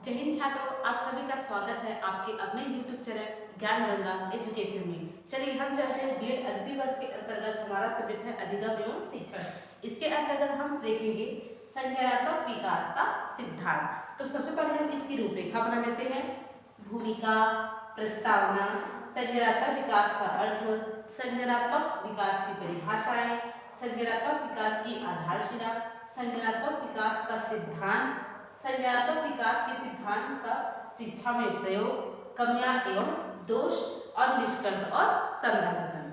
जय हिंद छात्रों, आप सभी का स्वागत है आपके अपने YouTube चैनल ज्ञान गंगा एजुकेशन में। चलिए हम चलते हैं बीएड अगली वर्ष के अंतर्गत हमारा सब्जेक्ट है अधिगम एवं शिक्षण। इसके अंतर्गत हम देखेंगे संज्ञानात्मक विकास का सिद्धांत। तो सबसे पहले हम इसकी रूपरेखा बना लेते हैं। भूमिका, प्रस्तावना, संज्ञानात्मक विकास का अर्थ, संज्ञानात्मक विकास की परिभाषाएं, संज्ञानात्मक विकास की आधारशिला, संज्ञानात्मक विकास का सिद्धांत, संज्ञानात्मक विकास के सिद्धांत का शिक्षा में प्रयोग, कमियां एवं दोष और निष्कर्ष और संदर्भ कथन।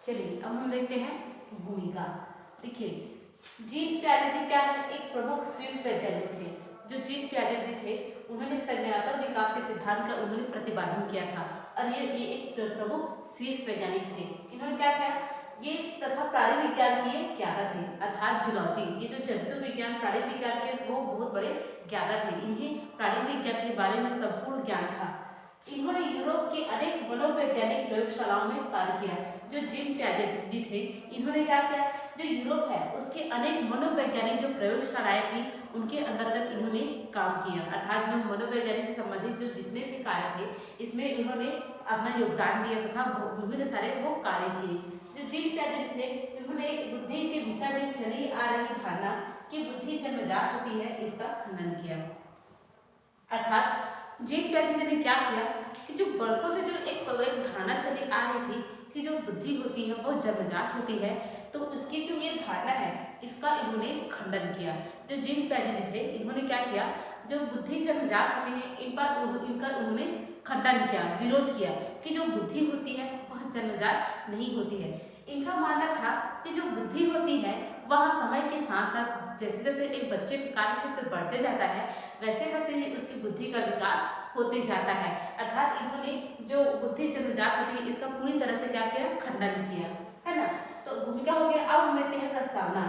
चलिए अब हम देखते हैं भूमिका। देखिए जीन पियाजे जी क्या है, एक प्रमुख स्विस वैज्ञानिक थे। जो जीन पियाजे जी थे उन्होंने संज्ञानात्मक विकास के सिद्धांत का उन्होंने प्रतिपादन किया था और ये एक प्रमुख स्विस वैज्ञानिक थे। इन्होंने क्या किया, ये तथा प्राणी विज्ञान के ज्ञाता थे, अर्थात जूलॉजी, ये जो जंतु विज्ञान प्राणी विज्ञान के वो बहुत बड़े ज्ञाता थे। इन्हें प्राणी विज्ञान के बारे में संपूर्ण ज्ञान था। इन्होंने यूरोप के अनेक मनोवैज्ञानिक प्रयोगशालाओं में कार्य किया। जो जीन पियाजे जी थे इन्होंने क्या किया, जो यूरोप है उसके अनेक मनोवैज्ञानिक जो प्रयोगशालाएं थी उनके अंतर्गत इन्होंने काम किया, अर्थात जो मनोवैज्ञानिक से संबंधित जो जितने भी कार्य थे इसमें इन्होंने अपना योगदान दिया तथा विभिन्न सारे वो कार्य किए। जो जीन पियाजे थे इन्होंने बुद्धि के विषय में चली आ रही धारणा कि बुद्धि जन्मजात होती है इसका खंडन किया। अर्थात जीन पियाजे जी ने क्या किया कि जो वर्षों से जो एक धारणा चली आ रही थी कि जो बुद्धि होती है वो जन्मजात होती है, तो उसकी जो ये धारणा है इसका इन्होंने खंडन किया। जो जीन पियाजे जी थे इन्होंने क्या किया, जो बुद्धि जन्मजात होती है इनका उन्होंने खंडन किया, विरोध किया कि जो बुद्धि होती है वह जन्मजात नहीं होती है। इनका मानना था कि जो बुद्धि होती है वह समय के साथ साथ जैसे जैसे एक बच्चे का कार्य क्षेत्र बढ़ते जाता है वैसे वैसे ही उसकी बुद्धि का विकास होते जाता है। अर्थात इन्होंने जो बुद्धि जन्मजात होती है इसका पूरी तरह से क्या किया, खंडन किया, है ना। तो भूमिका हो गया। अब हम लेते हैं प्रस्तावना।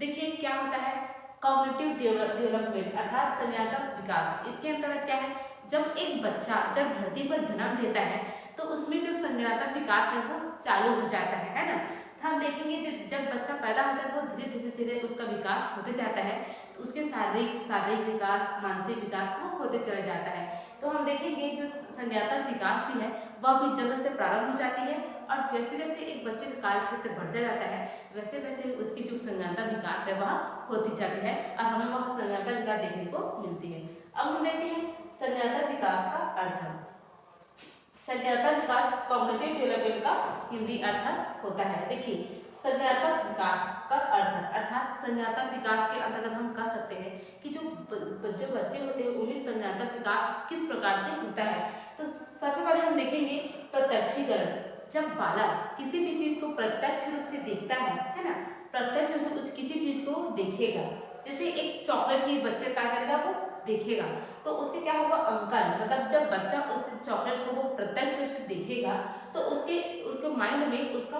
देखिए क्या होता है, कॉग्निटिव डेवलपमेंट अर्थात संज्ञानात्मक विकास। इसके अंतर्गत क्या है, जब एक बच्चा जब धरती पर जन्म लेता है तो उसमें जो संज्ञानात्मक विकास है वो चालू हो जाता है ना। तो हम देखेंगे जब बच्चा पैदा होता है वो धीरे धीरे धीरे उसका विकास होते जाता है, तो उसके शारीरिक विकास, मानसिक विकास वो होते चला जाता है। तो हम देखेंगे जो संज्ञानात्मक विकास भी है वह भी जन्म से प्रारंभ हो जाती है और जैसे जैसे एक बच्चे का कार्य क्षेत्र बढ़ता जाता है वैसे वैसे उसकी जो संज्ञानात्मक विकास है वह होती जाती है और हमें वह संज्ञानात्मक विकास देखने को मिलती है। अब हम देखते हैं संज्ञानात्मक विकास का अर्थ। संज्ञानात्मक विकास कॉग्निटिव डेवलपमेंट का हिंदी अर्थ होता है। देखिए संज्ञानात्मक विकास का अर्थ अर्थात संज्ञानात्मक विकास के अंतर्गत हम कह सकते हैं कि जो बच्चे होते हैं उनमें संज्ञानात्मक विकास किस प्रकार से होता है। तो सबसे पहले हम देखेंगे प्रत्यक्षीकरण। जब बालक किसी भी चीज को प्रत्यक्ष रूप से देखता है ना, प्रत्यक्ष रूप से उस किसी चीज को देखेगा, जैसे एक चॉकलेट ही बच्चे क्या करेगा, वो देखेगा, तो उसके क्या होगा, अंकन, मतलब जब बच्चा उस चॉकलेट को वो प्रत्यक्ष रूप से देखेगा तो उसके माइंड में उसका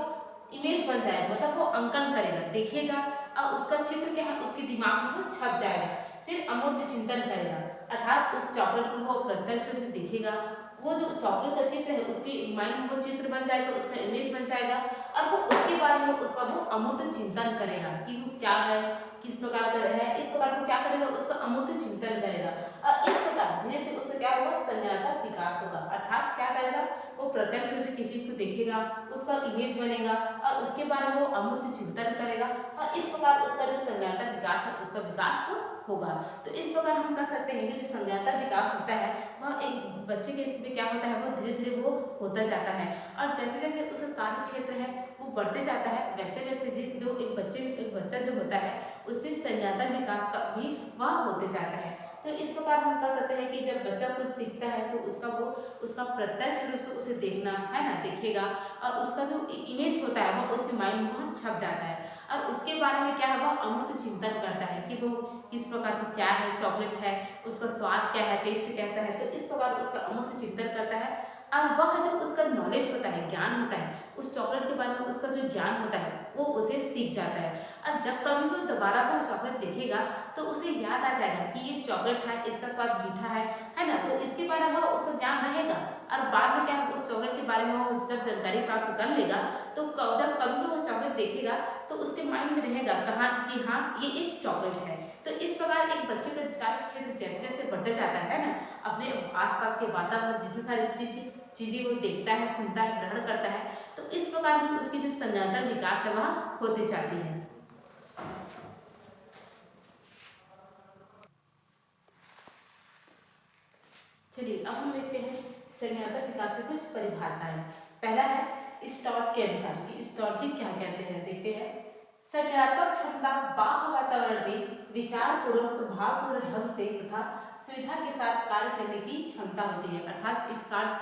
इमेज बन जाएगा, मतलब वो अंकन करेगा, देखेगा और उसका चित्र क्या है उसके दिमाग में वो छप जाएगा, फिर अमूर्त चिंतन करेगा, अर्थात उस चॉकलेट को वो प्रत्यक्ष रूप से देखेगा, वो जो चॉकलेट का चित्र है उसके माइंड में वो चित्र बन जाएगा, उसका इमेज बन जाएगा और वो उसके बारे में उसका वो अमूर्त चिंतन करेगा कि वो क्या है, किस प्रकार का है, इस प्रकार को क्या करेगा, उसका अमूर्त चिंतन करेगा और इस प्रकार धीरे से उसका क्या होगा, संज्ञानात्मक विकास होगा। अर्थात क्या करेगा, वो प्रत्यक्ष रूप से किसी चीज को देखेगा, उसका इमेज बनेगा और उसके बारे में वो अमूर्त चिंतन करेगा और इस प्रकार उसका जो संज्ञानात्मक विकास है उसका विकास होगा। तो इस प्रकार हम कह सकते हैं कि जो संज्ञानात्मक विकास होता है वह एक बच्चे के में क्या होता है, वो धीरे धीरे वो होता जाता है और जैसे जैसे उसका कार्य क्षेत्र है वो बढ़ते जाता है वैसे वैसे जो एक बच्चा जो होता है उससे संज्ञानात्मक विकास का भी वह होते जाता है। तो इस प्रकार हम कह सकते हैं कि जब बच्चा कुछ सीखता है तो उसका प्रत्यक्ष रूप से उसे देखना है ना, देखेगा और उसका जो इमेज होता है वो उसके माइंड में वहाँ छप जाता है और उसके बारे में क्या है, वो अमूर्त चिंतन करता है कि वो किस प्रकार का क्या है, चॉकलेट है, उसका स्वाद क्या है, टेस्ट कैसा है, तो इस प्रकार उसका अमूर्त चिंतन करता है और वह जो उसका नॉलेज होता है, ज्ञान होता है, उस चॉकलेट के बारे में उसका जो ज्ञान होता है वो उसे सीख जाता है और जब कभी वो दोबारा वह चॉकलेट देखेगा तो उसे याद आ जाएगा कि ये चॉकलेट है, इसका स्वाद मीठा है ना, तो इसके बारे में उसका ज्ञान रहेगा और बाद में क्या है उस चॉकलेट के बारे में वो जब जानकारी प्राप्त कर लेगा तो जब कभी भी वो चॉकलेट देखेगा तो उसके माइंड में रहेगा कहाँ कि हाँ ये एक चॉकलेट है। तो इस प्रकार एक बच्चे का कार्य क्षेत्र जैसे जैसे बढ़ते जाता है ना, अपने आसपास के वातावरण जितनी सारी चीजें वो देखता है, सुनता है, ग्रहण करता है, तो इस प्रकार भी उसकी जो संज्ञानात्मक विकास है वह होती जाती है। चलिए अब हम देखते हैं संज्ञानात्मक विकास की कुछ परिभाषाएं। पहला है स्टॉर्ट के अनुसार कि स्टॉर्ट जी क्या कहते हैं, देखते हैं। संज्ञानात्मक क्षमता बाह्य वातावरण में विचारपूर्वक प्रभावपूर्ण ढंग से तथा सुविधा के साथ कार्य करने की क्षमता होती है। अर्थात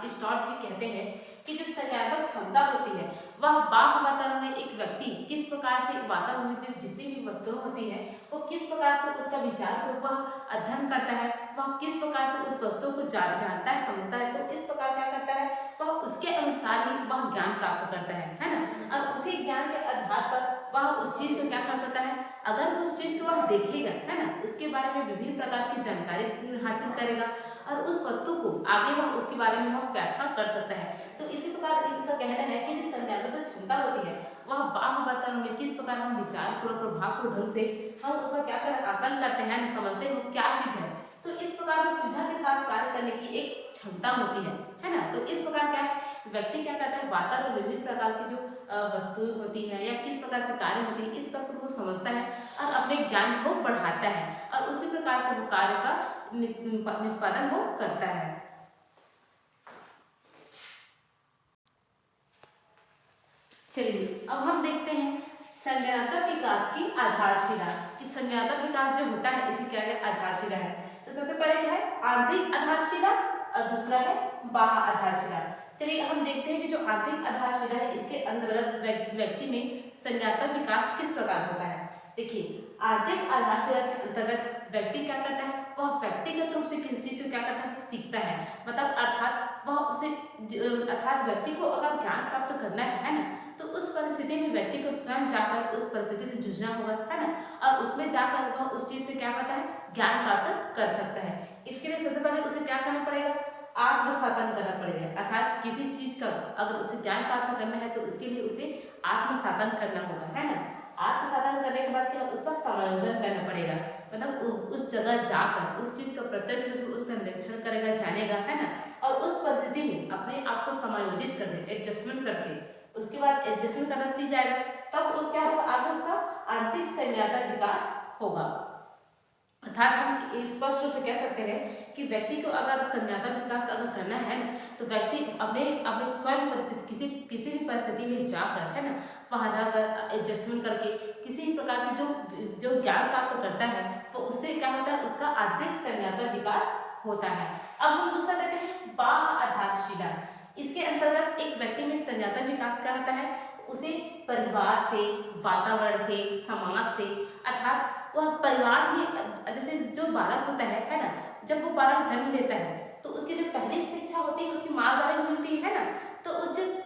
स्टॉर्ट जी कहते हैं कि जो संज्ञानात्मक क्षमता होती है वह बाह्य वातावरण में एक व्यक्ति किस प्रकार से वातावरण में जितनी भी वस्तुएं होती है वो किस प्रकार से उसका विचारपूर्वक अध्ययन करता है, वह किस प्रकार से उस वस्तु को जानता है, समझता है, तो इस प्रकार क्या करता है वह उसके अनुसार ही वह ज्ञान प्राप्त करता है ना। और उसी ज्ञान के आधार पर वह उस चीज को क्या कर सकता है, अगर उस चीज को वह देखेगा है ना, उसके बारे में विभिन्न प्रकार की जानकारी हासिल करेगा और उस वस्तु को आगे वह उसके बारे में वह व्याख्या कर सकता है। तो इसी प्रकार इनका कहना है कि जो संज्ञानात्मक क्षमता होती है वह बाह्य वातावरण में किस प्रकार हम विचारपूर्वक प्रभावपूर्ण ढंग से हम उसका क्या आकलन करते हैं, समझते हैं वो क्या चीज है, तो इस प्रकार में सुविधा के साथ कार्य करने की एक क्षमता होती है ना। तो इस प्रकार क्या है व्यक्ति क्या करता है वातावरण विभिन्न प्रकार की जो वस्तुएं होती है या किस प्रकार से कार्य होती है इस प्रकार को समझता है और अपने ज्ञान को बढ़ाता है और उसी प्रकार से वो कार्य का निष्पादन वो करता है। चलिए अब हम देखते हैं संज्ञानात्मक विकास की आधारशिला कि संज्ञानात्मक विकास जो होता है इसकी क्या है आधारशिला है। तो सबसे पहले क्या है आंतरिक आधारशिला और दूसरा है बाह्य आधारशिला। चलिए हम देखते हैं कि जो आंतरिक आधारशिला है इसके अंतर्गत व्यक्ति में संज्ञानात्मक विकास किस प्रकार होता है। देखिए आंतरिक आधारशिला के अंतर्गत व्यक्ति क्या करता है वह व्यक्तिगत रूप से किसी चीज को क्या करता है सीखता है, मतलब अर्थात वह उसे अर्थात व्यक्ति को अगर ज्ञान प्राप्त करना है ना तो उस परिस्थिति में व्यक्ति को स्वयं जाकर उस परिस्थिति से जूझना होगा है ना, और उसमें जाकर वह उस चीज से क्या करता है ज्ञान प्राप्त कर सकता है। इसके लिए सबसे पहले उसे क्या करना पड़ेगा आत्मसाधन करना पड़ेगा, अर्थात किसी चीज का अगर उसे ज्ञान प्राप्त करना है तो उसके लिए उसे आत्मसाधन करना होगा है ना। आत्मसाधन करने के बाद क्या उसका समायोजन करना पड़ेगा, मतलब उस जगह जाकर उस चीज का प्रत्यक्ष रूप उसका निरीक्षण करेगा, जानेगा है ना, और उस परिस्थिति में अपने आप को समायोजित करके एडजस्टमेंट करके उसके बाद एडजस्टमेंट करना सीख जाएगा, तब वो क्या होगा आगे उसका आंतरिक संज्ञानात्मक विकास होगा। अर्थात हम स्पष्ट रूप से कह सकते हैं कि व्यक्ति को अगर संज्ञानात्मक विकास अगर करना है ना तो व्यक्ति अपने अपने स्वयं परिस्थिति किसी भी परिस्थिति में जाकर है ना वहाँ रहकर एडजस्टमेंट करके किसी भी प्रकार की जो ज्ञान प्राप्त करता है तो उससे क्या होता है उसका आंतरिक संज्ञानात्मक विकास होता है। अब हम दूसरा देखते हैं बाह्य आधारशिला। इसके अंतर्गत एक व्यक्ति में संज्ञानात्मक विकास क्या होता है उसे परिवार से, वातावरण से, समाज से, अर्थात वह परिवार में जैसे जो बालक होता है ना, जब वो बालक जन्म लेता है तो उसकी जो पहली शिक्षा होती है उसकी माँ द्वारा मिलती है ना, तो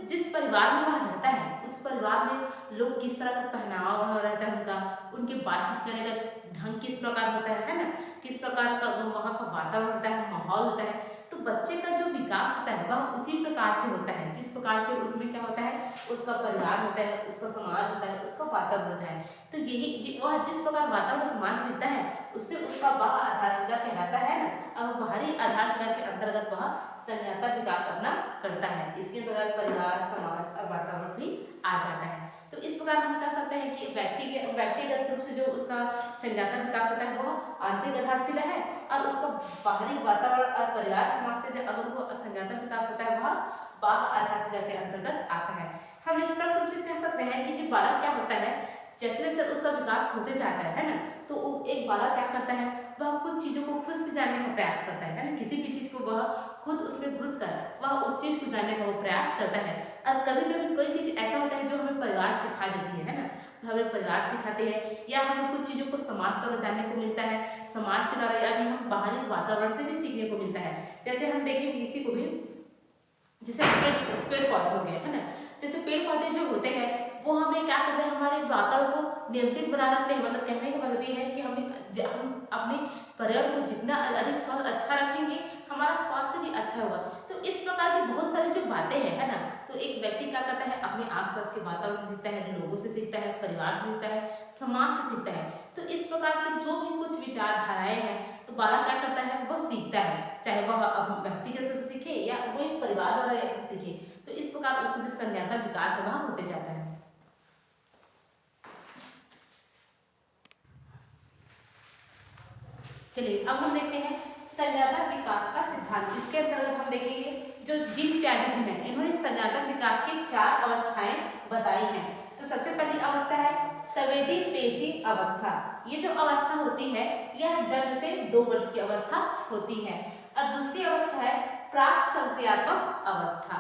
जिस परिवार में वह रहता है उस परिवार में लोग किस तरह का पहनावा रहता है उनके बातचीत करने का ढंग किस प्रकार होता है ना, किस प्रकार का वहाँ का वातावरण होता है, माहौल होता है, तो बच्चे का जो विकास होता है वह उसी प्रकार से होता है जिस प्रकार से उसमें क्या होता है उसका परिवार होता है, उसका समाज होता है, उसका वातावरण होता है। तो यही वह जिस प्रकार वातावरण समाज सीखता है उससे उसका बाह्य आधारशिला कहलाता है ना, और बाहरी आधारशिला के अंतर्गत वह संज्ञानात्मक विकास अपना करता है। इसके अंतर्गत परिवार, समाज और वातावरण भी आ जाता है। तो इस प्रकार हम कह सकते हैं कि व्यक्तिगत रूप से जो उसका संज्ञानात्मक विकास होता है वह आंतरिक आधारशिला है और उसका बाहरी वातावरण और परिवार समाज से अगर वो संज्ञानात्मक विकास होता है वह बाह्य आधारशिला के अंतर्गत आता है। हम स्पष्ट रूप से कह सकते हैं कि जो बालक क्या होता है जैसे जैसे उसका विकास होते जाता है ना, तो एक बालक क्या करता है वह कुछ चीज़ों को खुद से जानने का प्रयास करता है ना, किसी भी चीज़ को वह खुद उसमें घुस कर वह उस चीज़ को जानने का वो प्रयास करता है। और कभी कभी कोई चीज़ ऐसा होता है जो हमें परिवार सिखा देती है ना, हमें परिवार सिखाते हैं या हमें कुछ चीज़ों को समाज द्वारा जानने को मिलता है, समाज के द्वारा, या भी हम बाहरी वातावरण से भी सीखने को मिलता है। जैसे हम देखें किसी को भी जैसे पेड़ पौधे हो गए है ना, जैसे पेड़ पौधे जो होते हैं वो हमें क्या करते हैं हमारे वातावरण को नियंत्रित बना रखते हैं, मतलब कहने का मतलब ये है कि हम अपने पर्यावरण को जितना अधिक स्वास्थ्य अच्छा रखेंगे हमारा स्वास्थ्य भी अच्छा होगा। तो तो इस प्रकार की बहुत सारी जो बातें हैं, है ना, तो एक व्यक्ति क्या करता है, अपने आसपास के वातावरण से सीखता है, लोगों से सीखता है, परिवार से सीखता है, समाज से सीखता है। तो इस प्रकार की जो भी कुछ विचारधाराएं हैं, तो बालक क्या करता है, वह सीखता है, चाहे वह व्यक्तिगत से सीखे या कोई परिवार द्वारा सीखे। तो इस प्रकार उसका जो संज्ञानात्मक विकास है वह होते जाता है। चलिए अब हम देखते हैं संज्ञानात्मक विकास का सिद्धांत। इसके अंतर्गत हम देखेंगे जो जीन पियाजे जी हैं, इन्होंने संज्ञानात्मक विकास की 4 अवस्थाएं बताई हैं। तो सबसे पहली अवस्था है संवेदी पेशी अवस्था। ये जो अवस्था होती है यह जन्म से 2 वर्ष की अवस्था होती है। और दूसरी अवस्था है प्राक संक्रियात्मक अवस्था।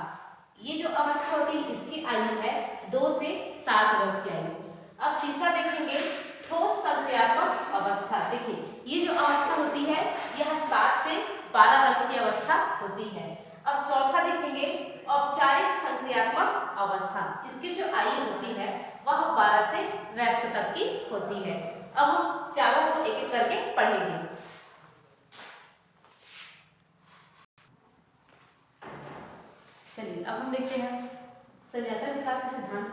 ये जो अवस्था होती है इसकी आयु है 2 से 7 वर्ष की आयु। अब तीसरा देखेंगे ठोस संक्रियात्मक अवस्था। देखिए ये जो अवस्था होती है यह 7 से 12 वर्ष की अवस्था होती है। अब चौथा देखेंगे औपचारिक संक्रियात्मक अवस्था। इसकी जो आयु होती है वह 12 से वयस्क तक की होती है। अब हम चारों को एक एक करके पढ़ेंगे। चलिए अब हम देखते हैं संज्ञानात्मक विकास के सिद्धांत।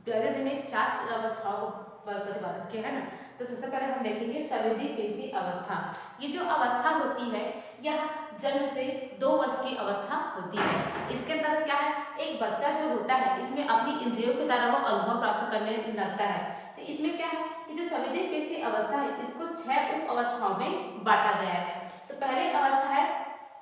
पियाजे जी ने 4 अवस्थाओं को प्रतिपादित किया है ना। तो सबसे पहले हम देखेंगे संवेदी पेशी अवस्था। ये जो अवस्था होती है यह जन्म से 2 वर्ष की अवस्था होती है। इसके अंतर्गत क्या है, एक बच्चा जो होता है इसमें अपनी इंद्रियों के द्वारा वो अनुभव प्राप्त करने लगता है। तो इसमें क्या है, ये जो संवेदी पेशी अवस्था है इसको 6 उप अवस्थाओं में बांटा गया है। तो पहली अवस्था है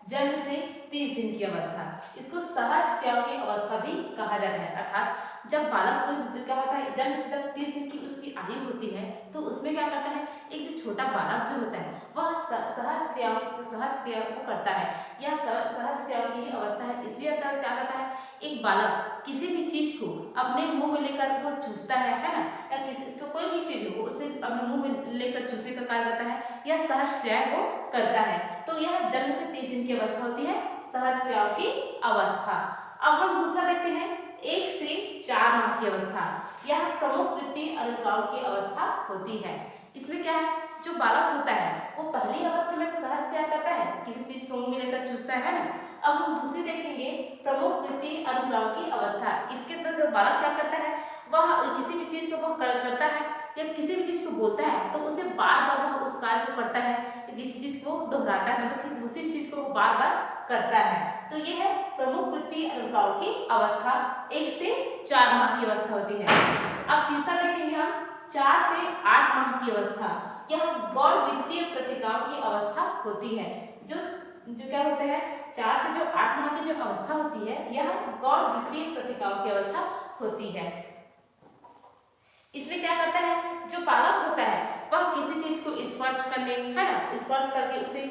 जन्म से 30 दिन की अवस्था। इसको सहज क्रियाओं की अवस्था भी कहा जाता है। अर्थात जब बालक को क्या होता है, जन्म से जब 30 दिन की उसकी आयु होती है तो उसमें क्या करता है, एक जो छोटा बालक जो होता है वह सहज क्रिया को करता है। यह सहज क्रियाओं की अवस्था है। इसी अंतर्गत क्या करता है, एक बालक किसी भी चीज को अपने मुंह में लेकर वो चूसता है ना, या किसी कोई भी चीज हो उसे अपने मुंह में लेकर चूसने का कार्य करता है, यह सहज क्रिया वो करता है। तो यह जन्म से 30 दिन की अवस्था होती है, सहज क्रियाओं की अवस्था। अब हम दूसरा देखते हैं 1 से 4 माह की अवस्था। यह प्रमुख वृत्ति अनुक्रियाओं की अवस्था होती है। इसमें क्या है, जो बालक होता है वो पहली अवस्था में तो सहज क्रिया करता है, किसी चीज को मुंह में लेकर चूसता है ना। अब हम दूसरी देखेंगे प्रमुख वृत्ति अनुक्रियाओं की अवस्था। इसके अंदर जो बालक क्या करता है, वह किसी भी चीज को करता है या किसी भी चीज को बोलता है तो उसे बार बार वह उस कार्य को करता है, किसी चीज को दोहराता है, मतलब उसी चीज को बार बार करता है। तो ये है प्रमुख वृत्ति अनुक्रियाओं की अवस्था। 1 से 4 माह की अवस्था होती है। अब तीसरा देखेंगे हम 4 से 8 माह की अवस्था। यह गौण वित्तीय प्रतिक्रियाओं की अवस्था होती है। जो क्या होते हैं, 4 से जो 8 माह की जो अवस्था होती है यह गौण वित्तीय प्रतिक्रियाओं की अवस्था होती है। इसमें क्या करता है, जो बालक होता है वह किसी चीज को स्पर्श करने, है ना, स्पर्श करके उसे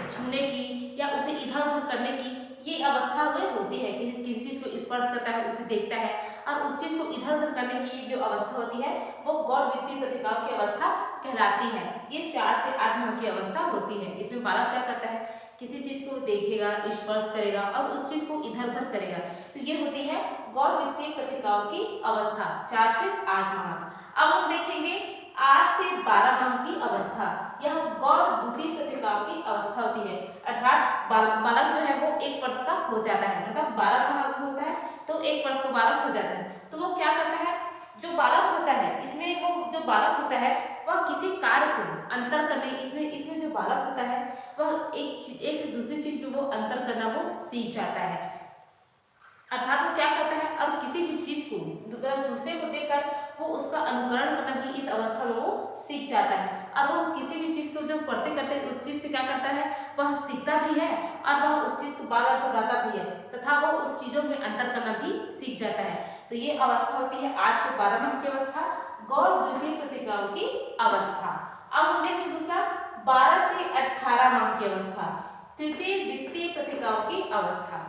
छूने की या उसे इधर उधर करने की ये अवस्था वह होती है। किसी चीज को स्पर्श करता है, उसे देखता है और उस चीज को इधर उधर करने की जो अवस्था होती है वो गौण वित्तीय प्रतिक्रियाओं की अवस्था कहलाती है। ये 4 से 8 माह की अवस्था होती है। इसमें बालक क्या करता है, किसी चीज को देखेगा, स्पर्श करेगा और उस चीज को इधर उधर करेगा। तो ये होती है गौण वित्तीय प्रतिक्रियाओं की अवस्था 4 से 8 माह। अब हम देखेंगे 8 से 12 माह की अवस्था। यह गौण द्वितीय प्रतिक्रियाओं की अवस्था होती है। अर्थात बालक जो है वो 1 वर्ष का हो जाता है, मतलब 12 माह होता है तो 1 वर्ष का बालक हो जाता है। तो वो क्या करता है, जो बालक होता है इसमें वो जो बालक होता है वह किसी कार्य को अंतर करने, इसमें जो बालक होता है वह एक से दूसरी चीज में वो अंतर करना वो सीख जाता है। अर्थात वो क्या करता है, और किसी भी चीज को दूसरे को देखकर वो उसका अनुकरण करना भी इस अवस्था में वो सीख जाता है। और वो किसी भी चीज को जो पढ़ते करते उस चीज से क्या करता है, वह सीखता भी है और वह उस चीज को बार बार दोहराता भी है तथा वो उस चीजों में अंतर करना भी सीख जाता है। तो ये अवस्था होती है 8 से 12 माह की अवस्था, गौण द्वितीय प्रतिक्रियाओं की अवस्था। अब हम देखें दूसरा 12 से 18 माह की अवस्था, तृतीय वित्तीय प्रतिक्रियाओं की अवस्था।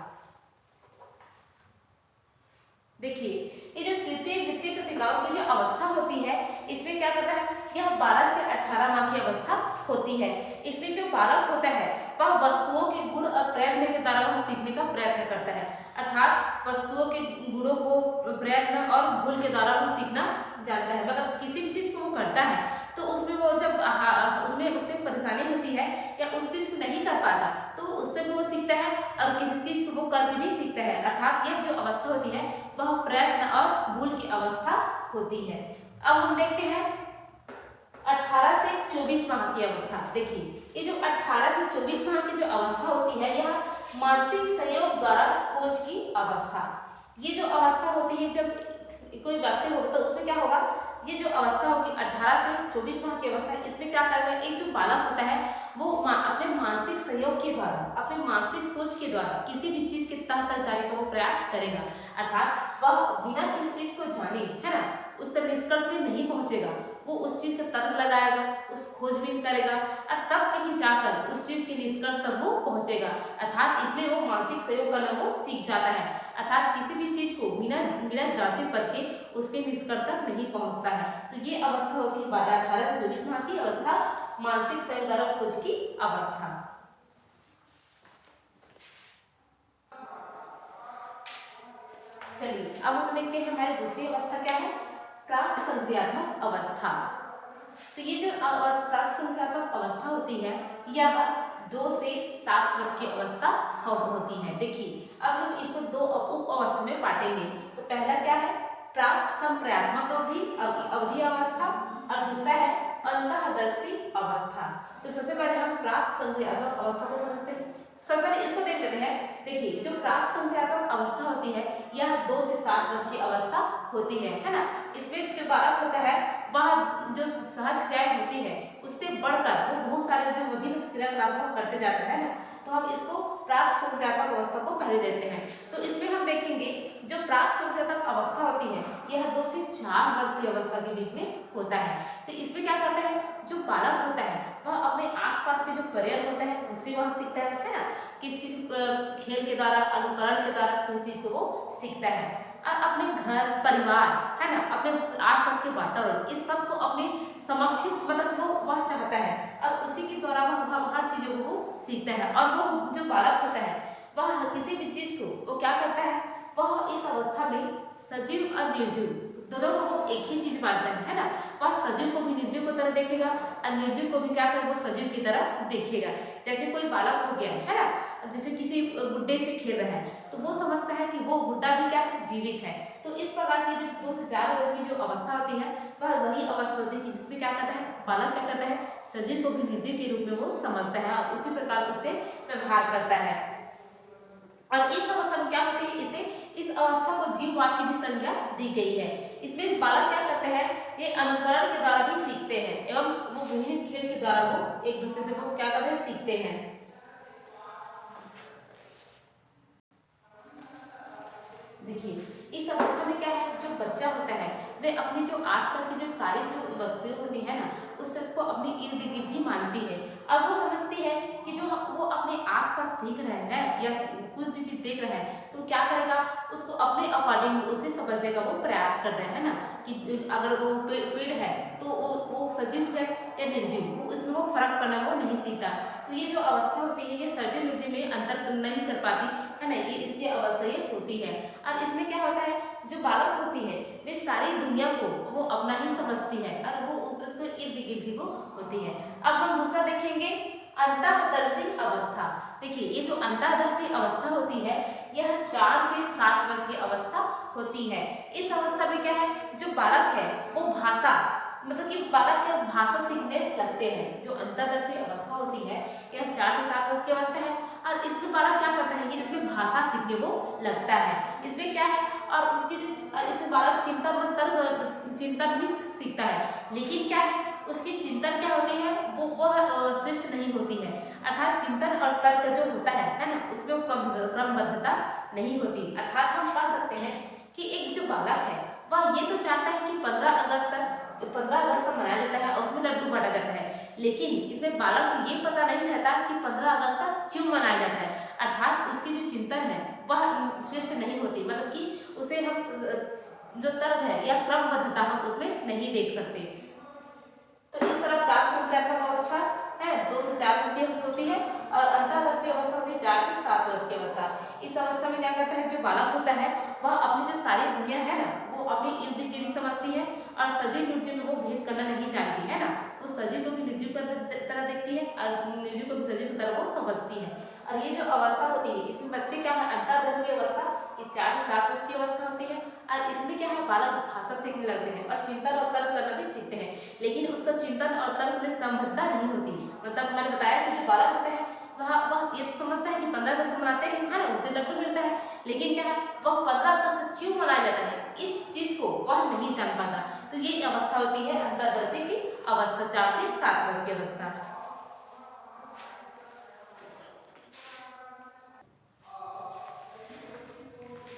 देखिए ये जो तृतीय वित्तीय प्रतिक्रियाओं की जो अवस्था होती है इसमें क्या करता है, यह 12 से 18 माह की अवस्था होती है। इसमें जो बालक होता है वह वस्तुओं के गुण और प्रयत्न के द्वारा वह सीखने का प्रयत्न करता है। अर्थात वस्तुओं के गुणों को प्रयत्न और भूल के द्वारा वह सीखना जानता है, मतलब किसी भी चीज को वो करता है तो उसमें वो जब उसमें उसे परेशानी होती है या उस चीज़ को नहीं कर पाता तो उससे भी वो सीखता है और किसी चीज़ को वो करके भी सीखता है। अर्थात यह जो अवस्था होती है वह प्रयत्न और भूल की अवस्था होती है। अब हम देखते हैं 18 से 24 माह की अवस्था। देखिए ये जो 18 से 24 माह की जो अवस्था होती है यह मानसिक संयोग द्वारा खोज की अवस्था। ये जो अवस्था होती है जब कोई व्यक्ति होगा तो उसमें क्या होगा, ये जो अवस्था होगी 18 से 24 माह की अवस्था, इसमें क्या करेगा, एक जो बालक होता है वो अपने मानसिक सहयोग के द्वारा, अपने मानसिक सोच के द्वारा किसी भी चीज के तह तक जाने का वो प्रयास करेगा। अर्थात वह बिना किसी चीज को जाने, है ना, उस तक निष्कर्ष में नहीं पहुंचेगा, वो उस चीज का तर्क लगाएगा, उस खोजबीन करेगा और तब कहीं जाकर उस चीज के निष्कर्ष तक वो पहुंचेगा। अर्थात इसमें वो मानसिक सहयोग करना वो सीख जाता है। अर्थात किसी भी चीज को बिना बिना जांचे परखे उसके निष्कर्ष तक नहीं पहुंचता है। तो ये अवस्था होती है 18 से 24 माह की अवस्था, मानसिक सहयोग द्वारा खोज की अवस्था। चलिए अब हम देखते हैं हमारी दूसरी अवस्था क्या है, प्राक संक्रियात्मक अवस्था। तो ये जो प्राक संक्रियात्मक अवस्था होती है यह 2 से 7 वर्ष की अवस्था होती है। देखिए अब हम इसको 2 उप अवस्था में बांटेंगे। तो पहला क्या है, प्राक संक्रियात्मक अवधि अवस्था और दूसरा है अंतःदर्शी अवस्था। तो सबसे पहले हम प्राक संक्रियात्मक अवस्था को समझते हैं। सबसे पहले इसको देख लेते हैं। देखिए जो प्राक संक्रियात्मक अवस्था होती है यह 2 से 7 वर्ष की अवस्था होती है ना। इसमें जो बालक होता है वह जो सहज क्रियाएं होती है उससे बढ़कर वो बहुत सारे जो विभिन्न क्रियाकलापों करते जाते हैं ना। तो हम इसको प्राक संक्रियात्मक अवस्था को पहले देते हैं। तो इसमें हम देखेंगे जो प्राक संक्रियात्मक अवस्था होती है यह 2 से 4 वर्ष की अवस्था के बीच में होता है। तो इसमें क्या करता है, जो बालक होता है वह अपने आसपास के जो पर्यावरण होता है उससे वह सीखता है ना, किस चीज खेल के द्वारा, अनुकरण के द्वारा किस चीज को वो सीखता है। और अपने घर परिवार, है ना, अपने आसपास के वातावरण, इस सब को अपने समक्ष मतलब वो वह चाहता है और उसी के द्वारा वह हर चीजों को वो सीखता है। और वो जो बालक होता है वह किसी भी चीज को वो क्या करता है, वह इस अवस्था में सजीव और निर्जीव दोनों को वो एक ही चीज मानता है ना। वह सजीव को भी निर्जीव की तरह देखेगा और निर्जीव को भी क्या कर वो सजीव की तरह देखेगा। जैसे कोई बालक हो गया है ना, जैसे किसी गुड्डे से खेल रहा है तो वो समझता है कि वो गुड्डा भी क्या जीवित है। तो इस प्रकार की जो 2 से 4 वर्ष की जो अवस्था होती है वह वही अवस्था होती है जिसमें क्या करता है, बालक क्या करता है, सजीव को भी निर्जीव के रूप में वो समझता है और उसी प्रकार उससे व्यवहार करता है। और इस अवस्था में क्या होती है, इसे इस अवस्था को जीववाद की भी संज्ञा दी गई है। इसमें बालक क्या करते हैं, ये अनुकरण के द्वारा भी सीखते हैं एवं वो विभिन्न खेल के द्वारा वो एक दूसरे से वो क्या करते हैं, सीखते हैं। देखिए इस अवस्था में क्या है, जो बच्चा होता है वे अपनी जो आसपास की जो सारी जो वस्तुएं होती है ना उससे उसको अपनी इर्द गिर्द ही मानती है। और वो समझती है कि जो वो अपने आसपास देख रहे हैं या कुछ भी चीज देख रहे हैं तो क्या करेगा, उसको अपने अकॉर्डिंग उसे समझने का वो प्रयास करता है ना। कि अगर वो पेड़ है तो वो सजीव है या निर्जीव, वो उसमें वो फर्क करना वो नहीं सीखता। तो ये जो अवस्था होती है ये सजीव निर्जीव में अंतर नहीं कर पाती है ना, ये इसकी अवस्था ये होती है। और इसमें क्या होता है, जो बालक होती है वे सारी दुनिया को वो अपना ही समझती है और वो उसको इर्द गिर्द वो होती है। अब हम दूसरा देखेंगे अंतःदर्शी अवस्था। देखिए ये जो अंतःदर्शी अवस्था होती है यह 4 से 7 वर्ष की अवस्था होती है। इस अवस्था में क्या है, जो बालक है वो भाषा मतलब कि बालक के भाषा सीखने लगते हैं। जो अंतःदर्शी अवस्था होती है यह 4 से 7 वर्ष की अवस्था है और इसमें बालक क्या करता है, ये इसमें भाषा सीखने वो लगता है। इसमें क्या है, और उसकी इसमें बालक चिंतन भी सीखता है, लेकिन क्या है उसकी चिंतन क्या होती है वो श्रेष्ठ नहीं होती है। अर्थात चिंतन और तर्क जो होता है ना, उसमें क्रमबद्धता नहीं होती। अर्थात हम कह सकते हैं कि एक जो बालक है वह ये तो चाहता है कि 15 अगस्त का मनाया जाता है और उसमें लड्डू बांटा जाता है, लेकिन इसमें बालक को ये पता नहीं रहता कि 15 अगस्त का क्यों मनाया जाता है। अर्थात उसकी जो चिंतन है वह श्रेष्ठ नहीं होती, मतलब कि उसे हम जो तर्क है या क्रमबद्धता हम उसमें नहीं देख सकते। तो इस तरह प्राक संक्रियात्मक अवस्था है 2 से 4 वर्ष की होती है और अंतःदर्शी अवस्था होती है 4 से 7 वर्ष की अवस्था। इस अवस्था में क्या करता है, जो बालक होता है वह अपनी जो सारी दुनिया है ना वो अपनी इर्द गिर्द समझती है और सजीव निर्जीव में वो भेद करना नहीं जानती है ना। तरह देखती है और निर्जीव को भी सजीव की तरह वो समझती है। और ये जो अवस्था होती है इसमें बच्चे क्या है, अंतर्दर्शी अवस्था, ये 4 से 7 वर्ष की अवस्था होती है। और इसमें क्या है, बालक भाषा सीखने लगते हैं और चिंतन और तर्क करना भी सीखते हैं, लेकिन उसका चिंतन और तर्क में क्रमबद्धता नहीं होती। मतलब मैंने बताया कि जो बालक होते हैं वह ये तो समझता है कि 15 अगस्त मनाते हैं, है ना, उस दिन लड्डू मिलता है, लेकिन क्या है वह 15 अगस्त क्यों मनाया जाता है इस चीज को वह नहीं जान पाता। तो ये अवस्था होती है अंतर्दर्शी की अवस्था, 4 से 7 वर्ष की अवस्था।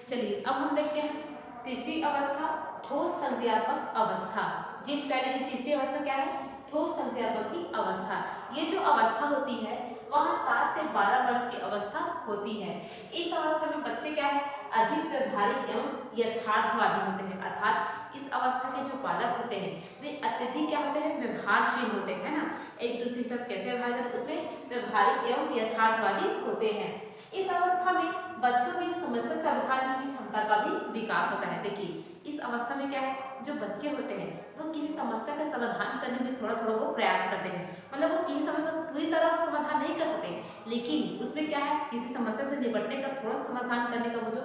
चलिए अब हम देखते हैं तीसरी अवस्था, ठोस संज्ञात्मक अवस्था। जी पहले की तीसरी अवस्था क्या है, ठोस संज्ञात्मक की अवस्था। ये जो अवस्था होती है वहाँ 7 से 12 वर्ष की अवस्था होती है। इस अवस्था में बच्चे क्या है, अधिक व्यवहारिक एवं यथार्थवादी होते हैं, अर्थात इस अवस्था के जो बालक होते हैं वे अत्यधिक क्या होते हैं, व्यवहारशील होते हैं ना, एक दूसरे के साथ कैसे व्यवहार करते हैं उसमें व्यवहारिक एवं यथार्थवादी होते हैं। इस अवस्था में बच्चों में समस्या समाधान की क्षमता का भी विकास होता है। देखिए इस अवस्था में क्या है, जो बच्चे होते हैं वो किसी समस्या का समाधान करने में थोड़ा थोड़ा वो प्रयास करते हैं, मतलब वो किसी समस्या को पूरी तरह वो समाधान नहीं कर सकते, लेकिन उसमें क्या है किसी समस्या से निपटने का थोड़ा समाधान करने का वो जो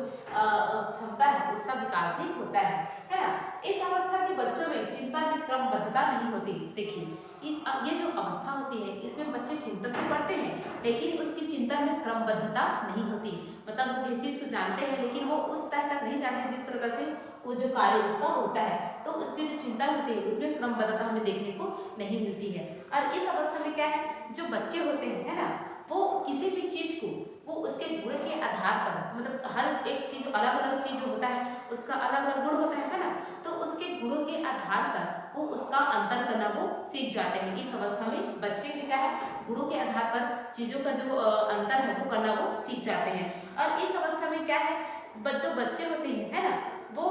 क्षमता है उसका विकास भी होता है ना। इस अवस्था के बच्चों में चिंता में क्रमबद्धता नहीं होती। देखिए ये जो अवस्था होती है इसमें बच्चे चिंतन तो करते हैं लेकिन उसकी चिंता में क्रमबद्धता नहीं होती, मतलब वो किसी चीज को जानते हैं लेकिन वो उस तय तक नहीं जानते जिस तरह से वो जो कार्य उसका होता है, तो उसकी जो चिंता होती है उसमें क्रमबद्धता हमें देखने को नहीं मिलती है। और इस अवस्था में क्या है, जो बच्चे होते हैं है ना, वो किसी भी चीज को वो उसके गुण के आधार पर, मतलब हर एक चीज अलग अलग चीज होता है उसका अलग अलग गुण होता है ना, तो उसके गुणों के आधार पर वो उसका अंतर करना वो सीख जाते हैं। इस अवस्था में बच्चे से क्या है, गुणों के आधार पर चीजों का जो अंतर है वो करना वो सीख जाते हैं। और इस अवस्था में क्या है, जो बच्चे होते हैं है ना, वो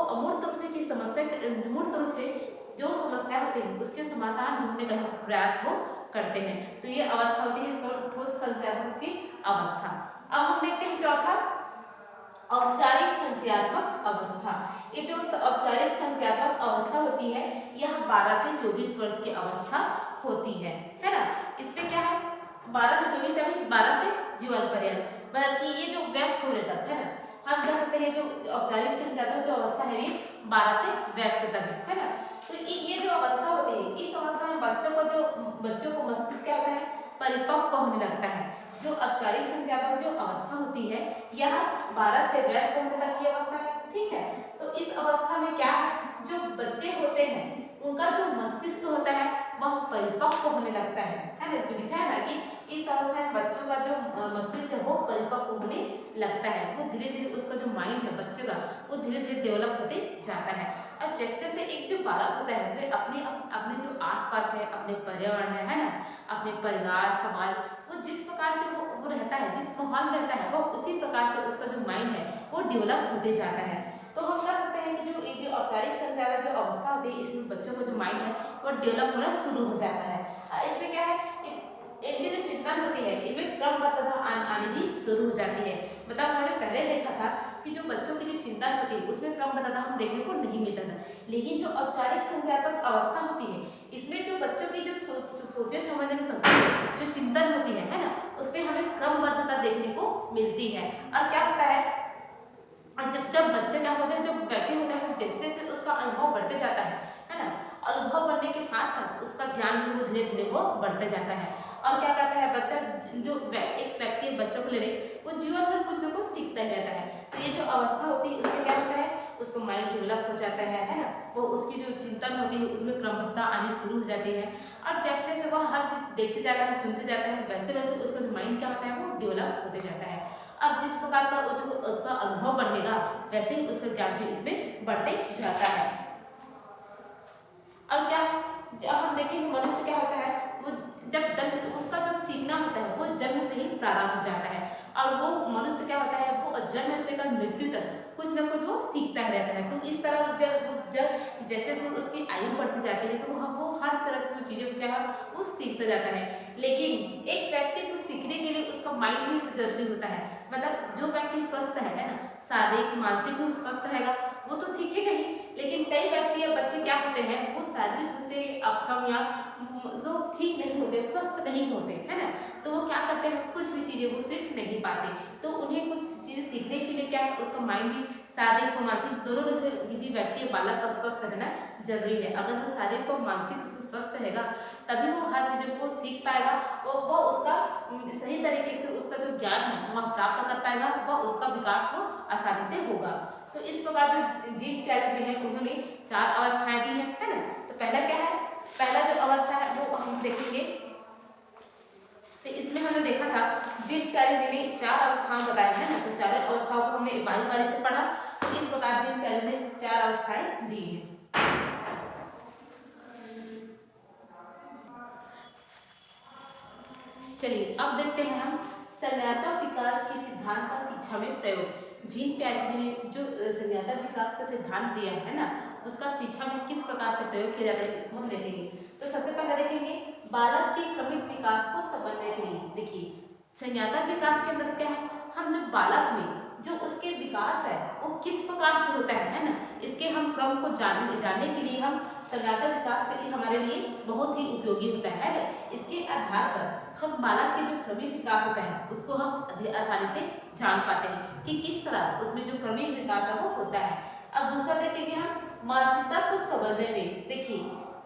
अमूर्त रूप से की समस्या, मूर्त रूप से जो समस्या होती है उसके समाधान ढूंढने का प्रयास वो करते हैं। तो ये अवस्था होती है ठोस संज्ञात्मक की अवस्था। अब हम देखते हैं चौथा, औपचारिक संज्ञात्मक अवस्था। ये जो औपचारिक संज्ञात्मक अवस्था होती है यह 12 से 24 वर्ष की अवस्था होती है ना। इसमें क्या है, 12 से 24 यानी 12 से जीवन पर्यंत, मतलब कि ये जो वयस्क होने तक है ना, हम कह सकते हैं जो औपचारिक संज्ञात्मक जो अवस्था है ये 12 से वयस्क तक है ना। तो ये जो अवस्था होती है इस अवस्था में बच्चों को मस्तिष्क क्या होता है, परिपक्व होने लगता है। जो औपचारिक संज्ञात्मक जो अवस्था होती है यह 12 से वयस्क होने तक की अवस्था है, ठीक है। तो इस अवस्था में क्या है, जो बच्चे होते हैं उनका जो मस्तिष्क होता है वह परिपक्व होने लगता है ना। इसमें लिखा है ना कि इस अवस्था में बच्चों का जो मस्तिष्क है वो परिपक्व होने लगता है, वो धीरे धीरे उसका जो माइंड है बच्चे का वो धीरे धीरे डेवलप होते जाता है। और जैसे जैसे एक जो बालक होता है वे अपने जो आसपास है, अपने पर्यावरण है ना, अपने परिवार समाज, वो जिस प्रकार से वो रहता है, जिस माहौल में रहता है वो उसी प्रकार से उसका जो माइंड है वो डेवलप होते जाता है। तो हम कह सकते हैं कि जो एक जो औपचारिक संज्ञात्मक जो अवस्था होती है इसमें बच्चों का जो माइंड है वो डेवलप होना शुरू हो जाता है। इसमें क्या है, इनकी जो चिंतन होती है इनमें क्रमबद्धता आनी भी शुरू हो जाती है। मतलब हमने पहले देखा था कि जो बच्चों की जो चिंतन होती है उसमें क्रमबद्धता हम देखने को नहीं मिलता था, लेकिन जो औपचारिक संज्ञात्मक अवस्था होती है इसमें जो बच्चों की जो सोचने समझने की शक्ति जो चिंतन होती है ना, उसमें हमें क्रमबद्धता देखने को मिलती है। और क्या होता है, जब बच्चे क्या होते हैं, जब व्यक्ति होता है जैसे जैसे उसका अनुभव बढ़ते जाता है ना, अनुभव बढ़ने के साथ साथ उसका ज्ञान भी वो धीरे धीरे वो बढ़ते जाता है। और क्या करता है बच्चा, जो एक व्यक्ति बच्चों को ले रहे वो जीवन भर कुछ ना कुछ सीखता ही रहता है। तो ये जो अवस्था होती है उसमें क्या होता है, उसको माइंड डेवलप हो जाता है ना, वो उसकी जो चिंतन होती है उसमें क्रमबद्धता आनी शुरू हो जाती है। और जैसे जैसे वह हर चीज देखते जाता है, सुनते जाता है, वैसे वैसे उसका जो माइंड क्या होता है वो डेवलप होते जाता है। अब जिस प्रकार का उसका अनुभव बढ़ेगा वैसे ही उसका ज्ञान भी इसमें बढ़ते जाता है। और क्या जब हम देखेंगे मनुष्य क्या होता है, वो जब जन्म उसका जो सीखना होता है वो जन्म से ही प्रारंभ हो जाता है। और वो मनुष्य क्या होता है, वो जन्म से लेकर मृत्यु तक कुछ ना कुछ वो सीखता ही रहता है। तो इस तरह जब जैसे जैसे उसकी आयु बढ़ती जाती है तो वो हर तरह की चीज़ों को क्या है वो सीखता जाता है। लेकिन एक व्यक्ति को सीखने के लिए उसका माइंड भी जरूरी होता है। मतलब जो व्यक्ति स्वस्थ है ना, शारीरिक मानसिक रूप स्वस्थ रहेगा वो तो सीखेगा ही, लेकिन कई व्यक्ति या बच्चे क्या होते हैं वो शारीरिक रूप से अक्षम या जो ठीक नहीं होते, स्वस्थ नहीं होते, है ना। तो वो क्या करते हैं, कुछ भी चीज़ें वो सीख नहीं पाते। तो उन्हें कुछ चीज़ें सीखने के लिए क्या है, उसका माइंड भी शारीरिक और मानसिक दोनों में से किसी व्यक्ति या बालक का स्वस्थ रहना जरूरी है। अगर वो शारीरिक और मानसिक रूप से स्वस्थ रहेगा तभी वो हर चीज़ों को सीख पाएगा, वो उसका सही तरीके से उसका जो ज्ञान है वह प्राप्त कर पाएगा, वह उसका विकास वो आसानी से होगा। तो इस प्रकार जो जीव प्यारे जी हैं उन्होंने 4 अवस्थाएं दी हैं, है ना। तो पहला क्या है, पहला जो अवस्था है वो हम देखेंगे। तो इसमें हमने देखा था जीव प्यारे जी ने 4 अवस्थाएं बताई है ना, तो चारों अवस्थाओं को हमने बारी बारी से पढ़ा। तो इस प्रकार जीव प्यारे ने 4 अवस्थाएं दी हैं। चलिए अब देखते हैं हम संज्ञानात्मक विकास के सिद्धांत का शिक्षा में प्रयोग। जीन पियाजे ने जो संज्ञानात्मक विकास का सिद्धांत दिया है ना, उसका शिक्षा में किस प्रकार से प्रयोग किया जाता है इसको हम देखेंगे। तो सबसे पहले देखेंगे बालक के क्रमिक विकास को समझने के लिए। देखिए संज्ञानात्मक विकास के अंदर क्या है, हम जो बालक में जो उसके विकास है वो किस प्रकार से होता है ना, इसके हम क्रम को जानने के लिए हम संज्ञानात्मक विकास के हमारे लिए बहुत ही उपयोगी होता है ना। इसके आधार पर हम बालक के जो क्रमिक विकास होता है उसको हम आसानी से जान पाते हैं कि किस तरह उसमें जो क्रमिक विकास है वो होता है। अब दूसरा देखेंगे हम मानसिकता को समझने में। देखिए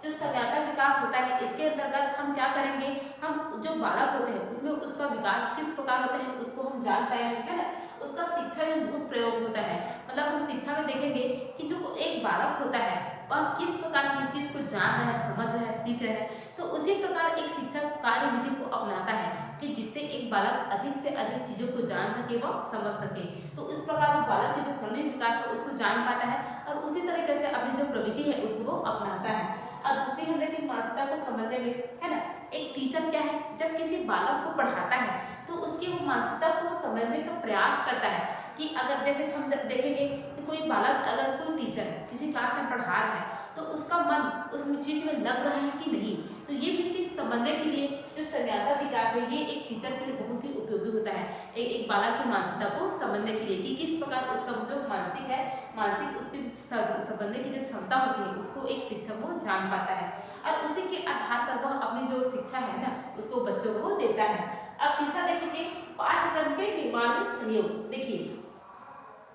जो संज्ञानात्मक विकास होता है इसके अंतर्गत हम क्या करेंगे, हम जो बालक होते हैं उसमें उसका विकास किस प्रकार होता है उसको हम जान पाएंगे, है ना। उसका शिक्षा में बहुत प्रयोग होता है, मतलब हम शिक्षा में देखेंगे कि जो एक बालक होता है वह किस प्रकार की इस चीज़ को जान रहा है, समझ रहा है, सीख रहा है। तो उसी प्रकार एक शिक्षक कार्य विधि को अपनाता है कि जिससे एक बालक अधिक से अधिक चीज़ों को जान सके व समझ सके। तो इस प्रकार वो बालक के जो क्रमिक विकास है उसको जान पाता है और उसी तरीके से अपनी जो प्रवृत्ति है उसको वो अपनाता है। अब दूसरी हम देखें मानसिकता को समझने में, है ना। एक टीचर क्या है जब किसी बालक को पढ़ाता है तो उसकी वो मानसिकता को समझने का प्रयास करता है कि अगर जैसे हम देखेंगे कि कोई बालक अगर कोई टीचर किसी क्लास में पढ़ा रहा है तो उसका मन उस चीज में लग रहा है कि नहीं। तो ये भी चीज समझने के लिए जो संज्ञानात्मक विकास है ये एक टीचर के लिए बहुत ही उपयोगी होता है, एक बालक की मानसिकता को समझने के लिए कि किस प्रकार उसका जो मानसिक है, मानसिक उसकी समझने की जो क्षमता होती है उसको एक शिक्षक वो जान पाता है और उसी के आधार पर वह अपनी जो शिक्षा है ना उसको बच्चों को देता है। अब तीसरा देखेंगे पाठ्यक्रम के निर्माण में सहयोग। देखिए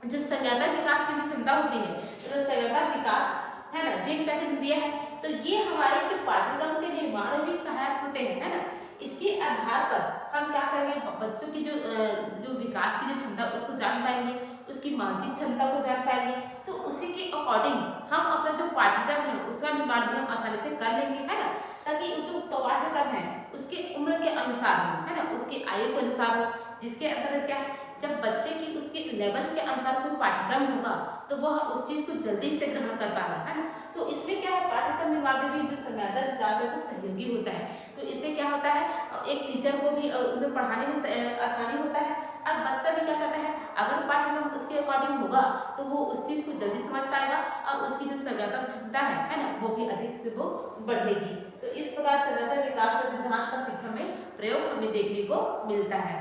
जो संज्ञानात्मक विकास की जो क्षमता होती है, तो संज्ञानात्मक विकास है ना जिन पैकेज दिया है तो ये हमारे जो पाठ्यक्रम के निर्माण में भी सहायक होते हैं, है ना। इसके आधार पर हम क्या करेंगे, बच्चों की जो विकास की जो क्षमता उसको जान पाएंगे, उसकी मानसिक क्षमता को जान पाएंगे। तो उसी के अकॉर्डिंग हम अपना जो पाठ्यक्रम है उसका निर्माण भी हम आसानी से कर लेंगे, है ना। ताकि जो पाठ्यक्रम है उसके उम्र के अनुसार हो, है ना, उसके आयु के अनुसार हो, जिसके अंदर क्या है जब बच्चे की उसके लेवल के अनुसार कोई पाठ्यक्रम होगा तो वह उस चीज़ को जल्दी से ग्रहण कर पाएगा, है ना। तो इसमें क्या है पाठ्यक्रम निर्माण में भी जो संज्ञानात्मक विकास है वो सहयोगी होता है। तो इससे क्या होता है एक टीचर को भी उसमें पढ़ाने में आसानी होता है। अब बच्चा भी क्या करता है अगर पाठ्यक्रम उसके अकॉर्डिंग होगा तो वो उस चीज़ को जल्दी समझ पाएगा और उसकी जो संज्ञानात्मक क्षमता है ना वो भी अधिक से वो बढ़ेगी। तो इस प्रकार संज्ञानात्मक विकास सिद्धांत का शिक्षा में प्रयोग हमें देखने को मिलता है।